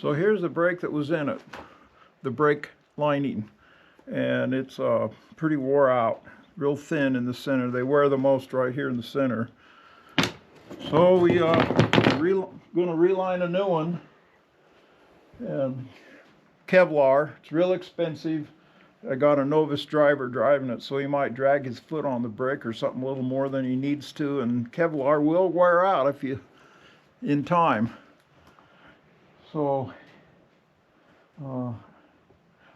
So here's the brake that was in it, the brake lining, and it's pretty wore out, real thin in the center. They wear the most right here in the center. So we going to reline a new one, and Kevlar. It's real expensive. I got a novice driver driving it, so he might drag his foot on the brake or something a little more than he needs to, and Kevlar will wear out if you in time. So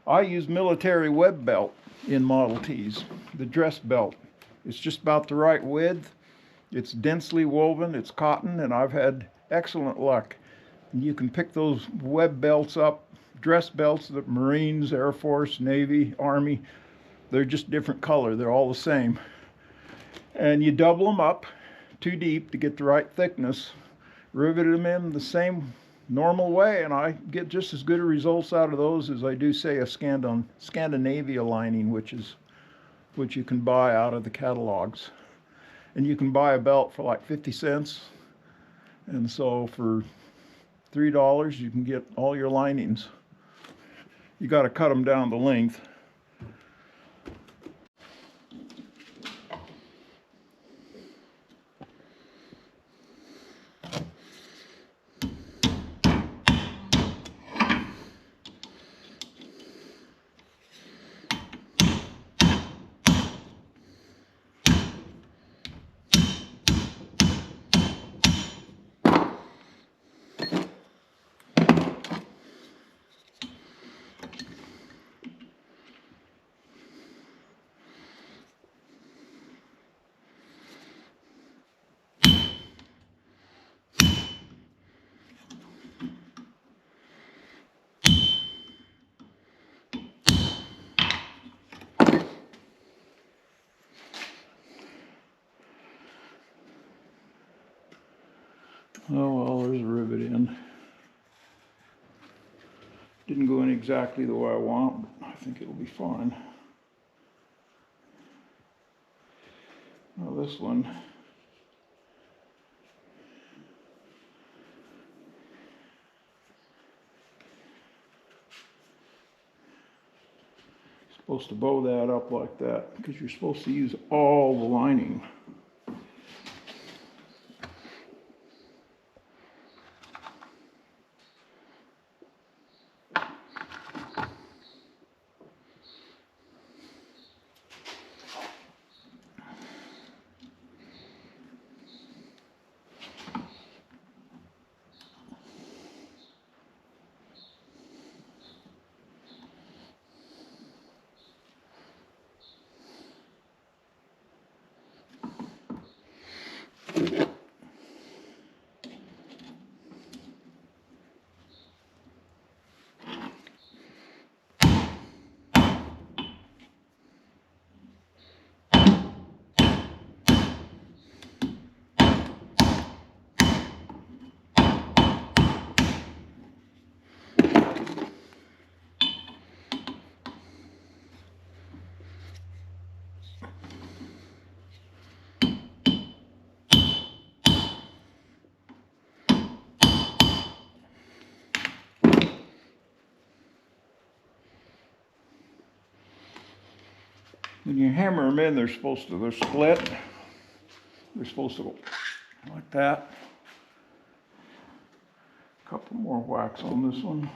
I use military web belt in Model Ts, the dress belt. It's just about the right width. It's densely woven, it's cotton, and I've had excellent luck. You can pick those web belts up, dress belts, the Marines, Air Force, Navy, Army. They're just different color, they're all the same. And you double them up too deep to get the right thickness, rivet them in the same normal way, and I get just as good results out of those as I do, say, a Scandinavia lining, which you can buy out of the catalogs. And you can buy a belt for like 50 cents. And so for $3, you can get all your linings. You got to cut them down the length. Oh well, there's a rivet in. Didn't go in exactly the way I want, but I think it'll be fine. Now this one, supposed to bow that up like that because you're supposed to use all the lining. When you hammer them in, they're split. They're supposed to go like that. A couple more whacks on this one.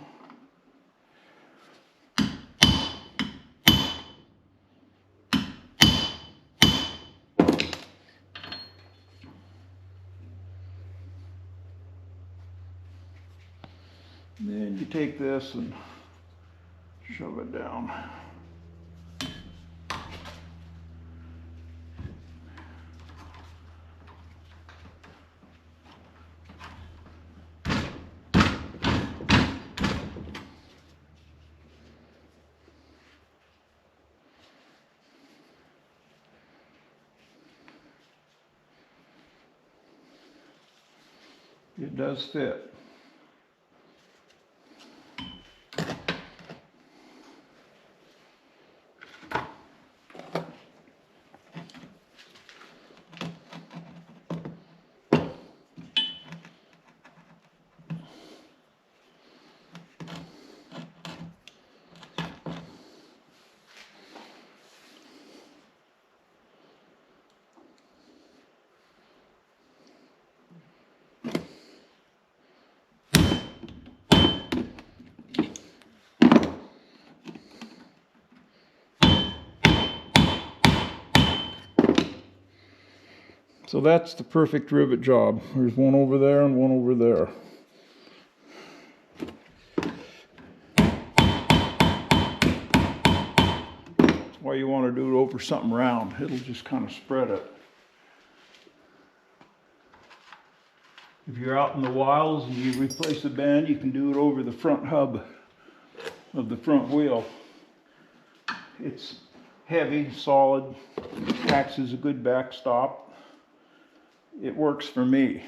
Then you take this and shove it down. It does fit. So that's the perfect rivet job. There's one over there and one over there. That's why you want to do it over something round. It'll just kind of spread it. If you're out in the wilds and you replace a band, you can do it over the front hub of the front wheel. It's heavy, solid, acts as a good backstop. It works for me.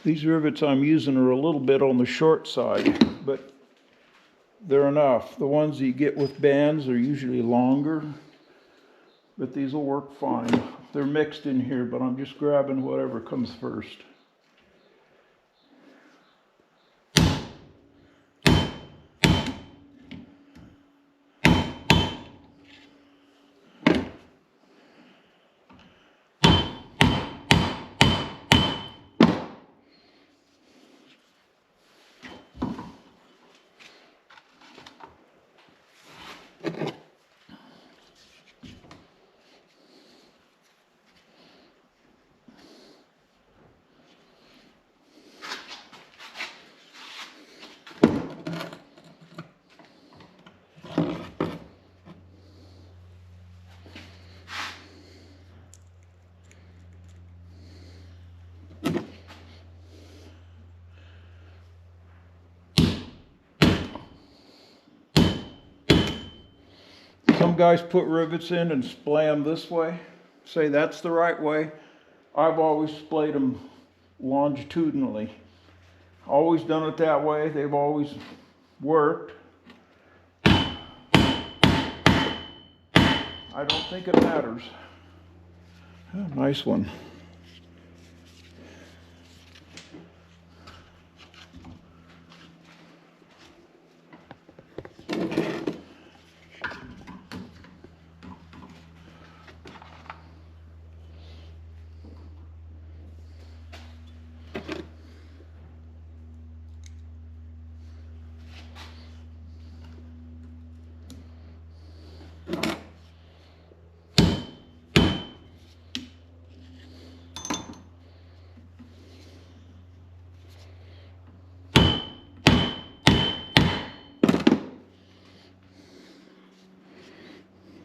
These rivets I'm using are a little bit on the short side, but they're enough. The ones you get with bands are usually longer, but these will work fine. They're mixed in here, but I'm just grabbing whatever comes first. Some guys put rivets in and splay them this way, say that's the right way. I've always splayed them longitudinally. Always done it that way. They've always worked. I don't think it matters. Oh, nice one.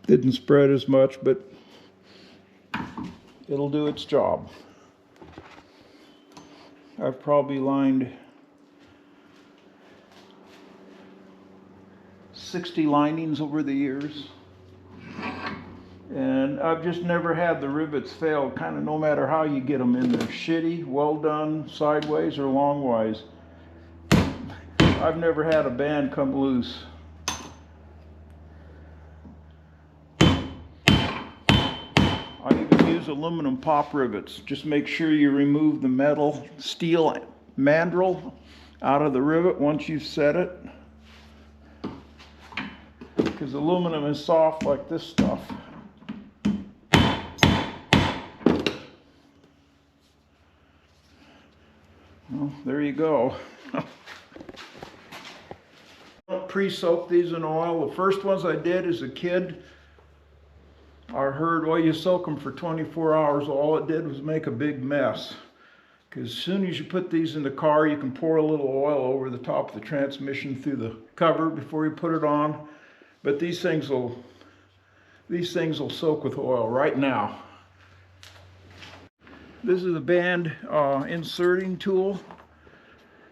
Didn't spread as much, but it'll do its job. I've probably lined 60 linings over the years. And I've just never had the rivets fail, kind of no matter how you get them in there. Shitty, well done, sideways or longwise. I've never had a band come loose. I even use aluminum pop rivets. Just make sure you remove the metal steel mandrel out of the rivet once you've set it. Because aluminum is soft like this stuff. Well, there you go. Pre-soak these in oil. The first ones I did as a kid, I heard, well, you soak them for 24 hours. All it did was make a big mess. Because as soon as you put these in the car, you can pour a little oil over the top of the transmission through the cover before you put it on. But these things will soak with oil right now. This is a band inserting tool.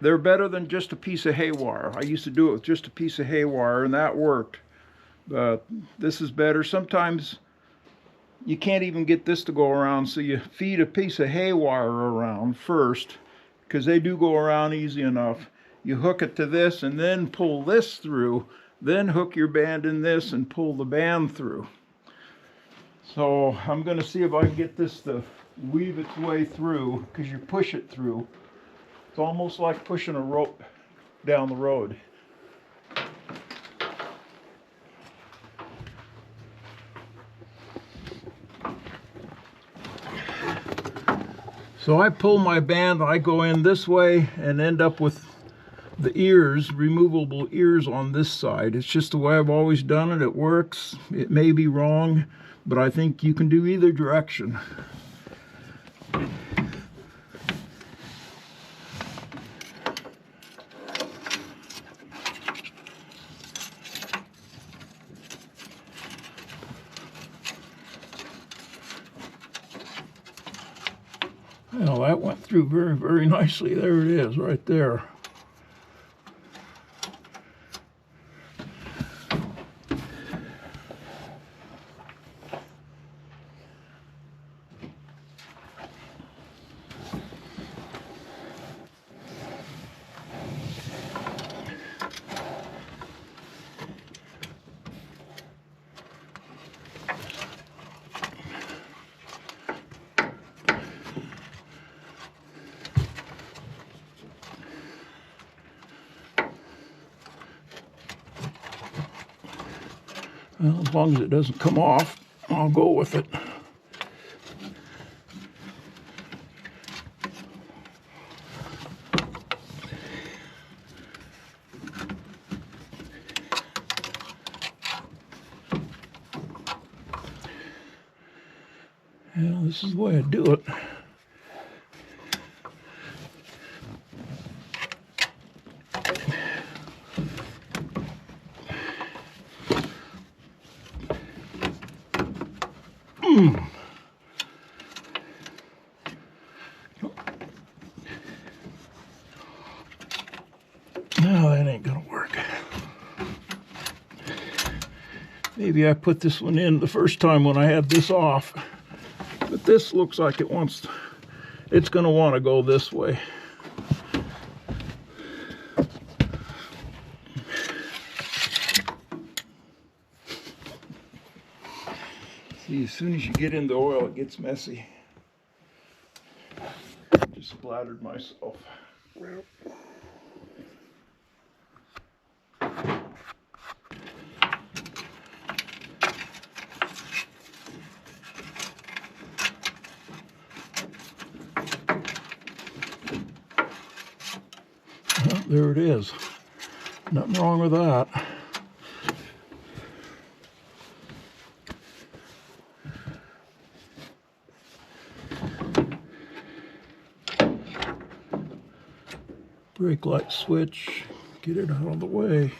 They're better than just a piece of haywire. I used to do it with just a piece of haywire and that worked. But this is better. Sometimes you can't even get this to go around, so you feed a piece of haywire around first, because they do go around easy enough. You hook it to this and then pull this through, then hook your band in this and pull the band through. So I'm going to see if I can get this to weave its way through because you push it through. It's almost like pushing a rope down the road. So I pull my band, I go in this way and end up with the ears, removable ears on this side. It's just the way I've always done it. It works. It may be wrong, but I think you can do either direction. Well, that went through very, very nicely. There it is, right there. Well, as long as it doesn't come off, I'll go with it. Well, this is the way I do it. No, that ain't gonna work. Maybe I put this one in the first time when I had this off, but this looks like it's gonna want to go this way. See, as soon as you get in the oil, it gets messy. Just splattered myself. Well, there it is. Nothing wrong with that. Brake light switch, get it out of the way.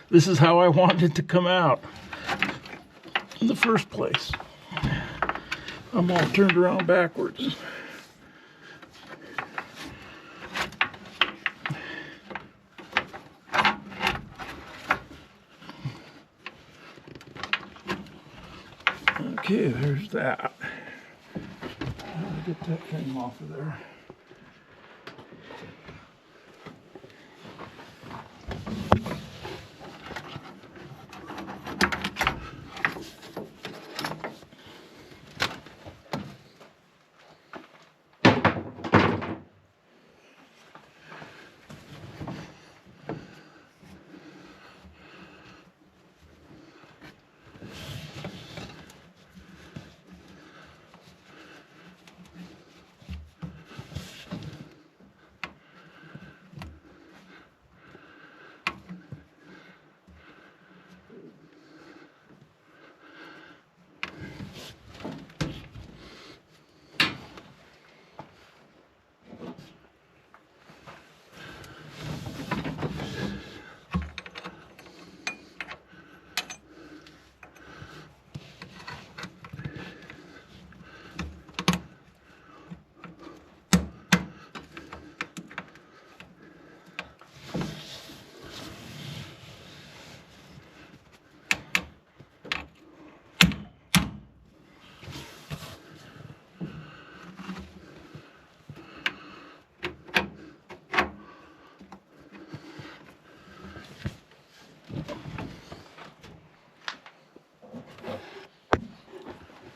This is how I wanted it to come out in the first place. I'm all turned around backwards. Okay, there's that. How do I get that thing off of there?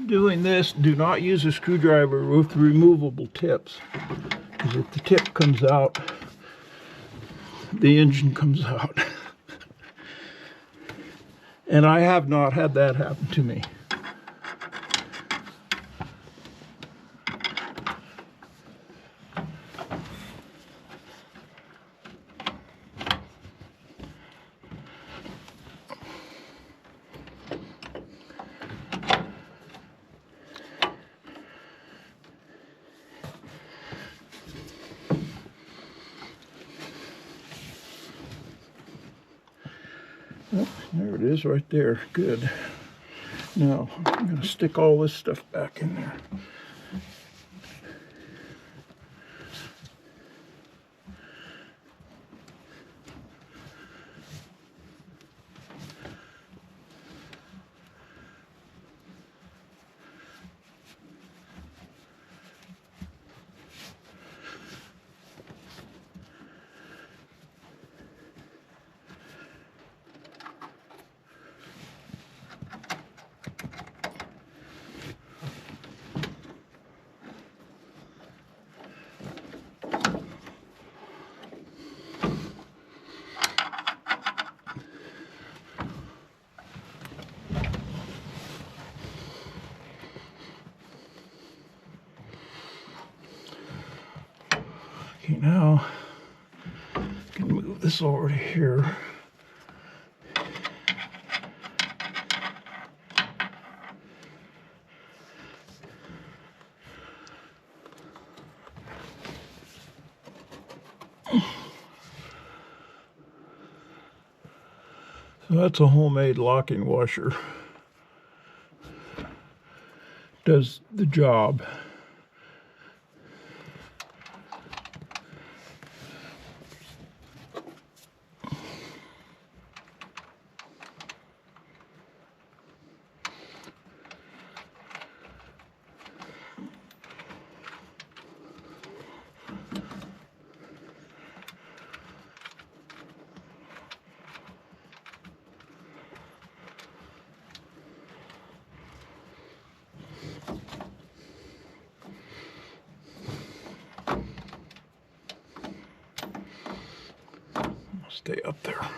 doing this, do not use a screwdriver with removable tips, because if the tip comes out, the engine comes out. And I have not had that happen to me. Oh, there it is right there. Good. Now, I'm going to stick all this stuff back in there. Okay, now I can move this over to here. So that's a homemade locking washer. Does the job. Stay up there.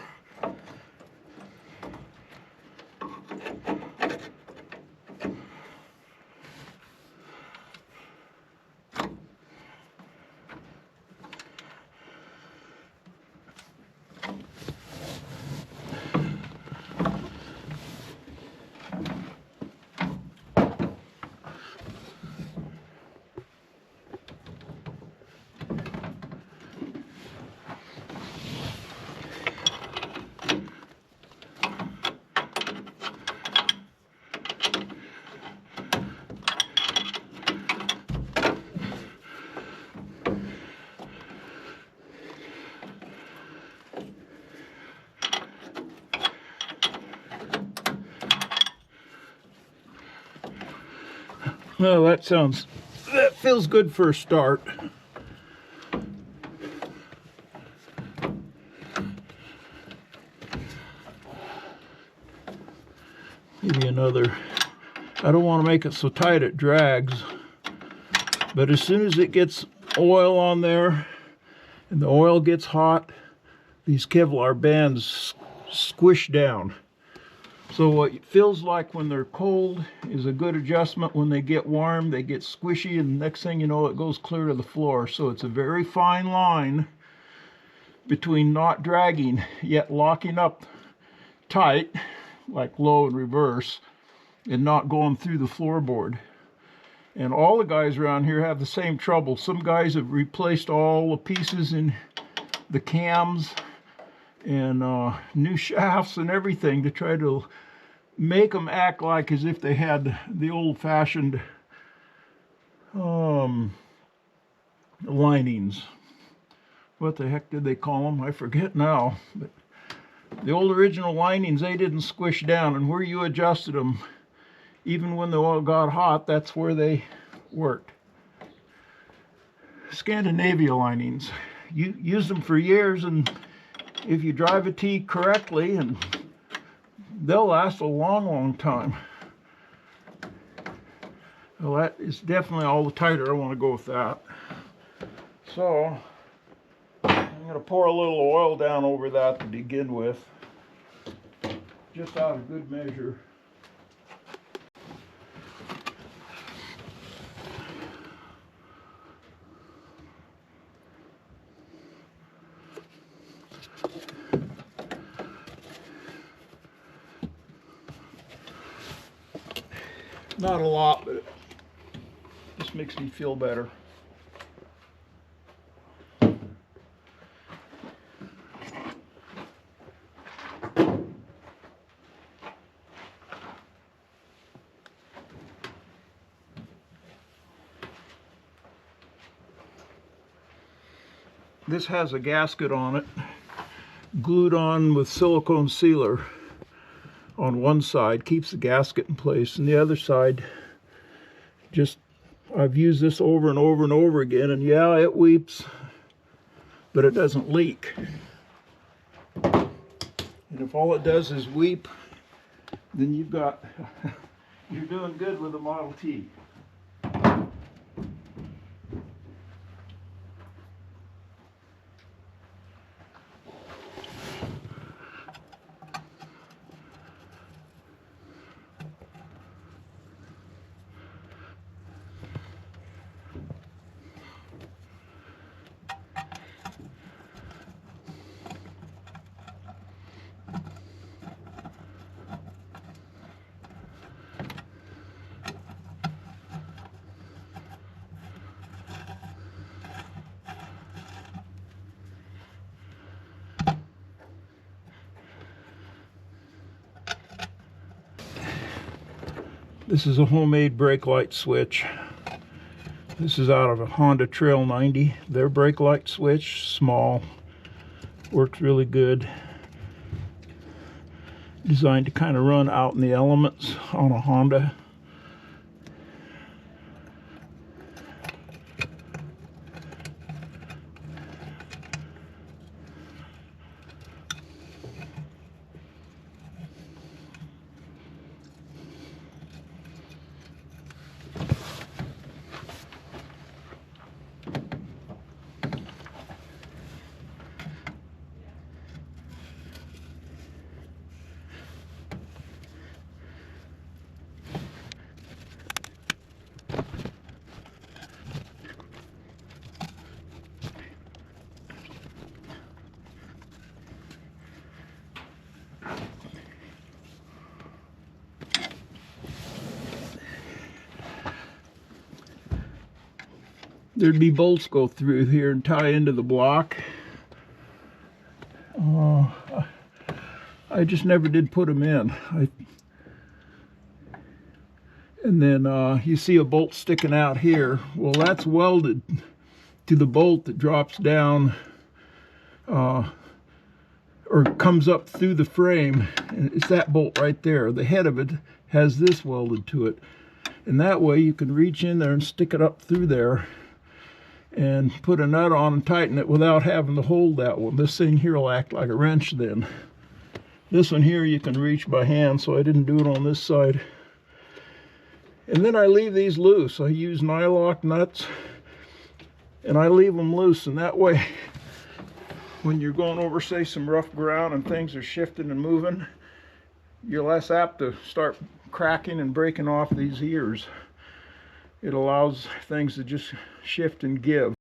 Well, that feels good for a start. Maybe another, I don't want to make it so tight it drags, but as soon as it gets oil on there and the oil gets hot, these Kevlar bands squish down. So what it feels like when they're cold is a good adjustment. When they get warm, they get squishy, and the next thing you know, it goes clear to the floor. So it's a very fine line between not dragging, yet locking up tight, like low and reverse, and not going through the floorboard. And all the guys around here have the same trouble. Some guys have replaced all the pieces in the cams and new shafts and everything to try to make them act like as if they had the old-fashioned linings. What the heck did they call them? I forget now. But the old original linings, they didn't squish down, and where you adjusted them, even when the oil got hot, that's where they worked. Scandinavia linings. You use them for years, and if you drive a T correctly, and they'll last a long, long time. Well, that is definitely all the tighter. I want to go with that. So I'm going to pour a little oil down over that to begin with, just out of good measure. Not a lot, but it just makes me feel better. This has a gasket on it, glued on with silicone sealer on one side, keeps the gasket in place, and the other side, I've used this over and over and over again, and yeah, it weeps, but it doesn't leak. And if all it does is weep, then you're doing good with the Model T. This is a homemade brake light switch. This is out of a Honda Trail 90. Their brake light switch, small, works really good. Designed to kind of run out in the elements on a Honda. There'd be bolts go through here and tie into the block. I just never did put them in. And then you see a bolt sticking out here. Well, that's welded to the bolt that drops down or comes up through the frame. And it's that bolt right there. The head of it has this welded to it. And that way you can reach in there and stick it up through there and put a nut on and tighten it without having to hold that one. This thing here will act like a wrench then. This one here you can reach by hand, so I didn't do it on this side. And then I leave these loose. I use nylock nuts and I leave them loose, and that way when you're going over, say, some rough ground and things are shifting and moving, you're less apt to start cracking and breaking off these ears. It allows things to just shift and give.